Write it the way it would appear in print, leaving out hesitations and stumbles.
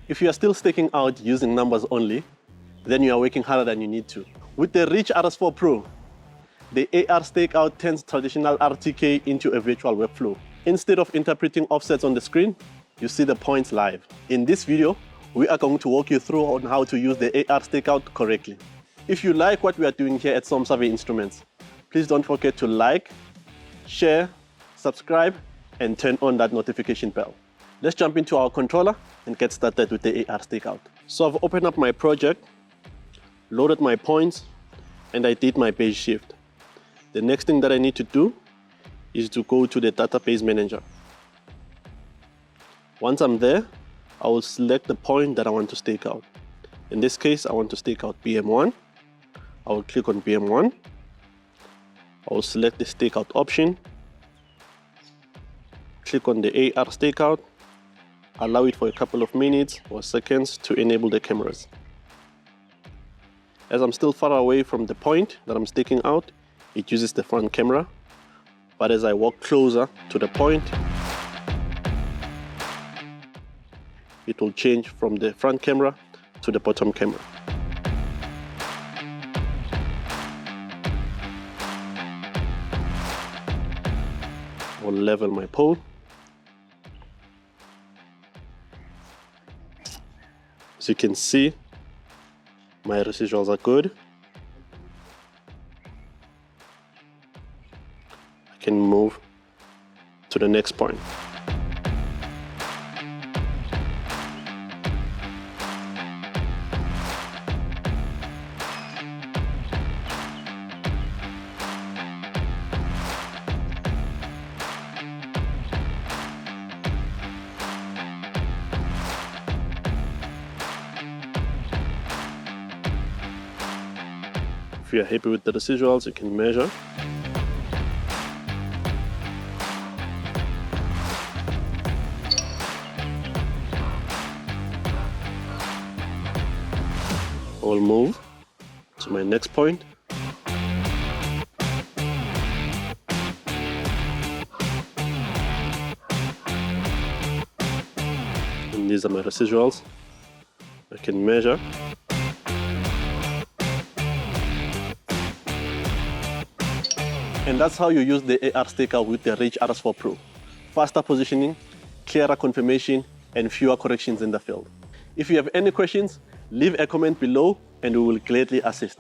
If you are still staking out using numbers only, then you are working harder than you need to. With the Emlid RS4 Pro, the AR Stakeout turns traditional RTK into a virtual workflow. Instead of interpreting offsets on the screen, you see the points live. In this video, we are going to walk you through on how to use the AR Stakeout correctly. If you like what we are doing here at SOM Survey Instruments, please don't forget to like, share, subscribe, and turn on that notification bell. Let's jump into our controller and get started with the AR Stakeout. So I've opened up my project, loaded my points, and I did my page shift. The next thing that I need to do is to go to the database manager. Once I'm there, I will select the point that I want to stake out. In this case, I want to stake out BM1. I will click on BM1. I will select the stakeout option. Click on the AR Stakeout. Allow it for a couple of minutes or seconds to enable the cameras. As I'm still far away from the point that I'm staking out, it uses the front camera. But as I walk closer to the point, it will change from the front camera to the bottom camera. I'll level my pole. As you can see, my residuals are good. I can move to the next point. If you are happy with the residuals, you can measure. I will move to my next point. And these are my residuals. I can measure. And that's how you use the AR Stakeout with the Emlid RS4 Pro. Faster positioning, clearer confirmation, and fewer corrections in the field. If you have any questions, leave a comment below and we will gladly assist.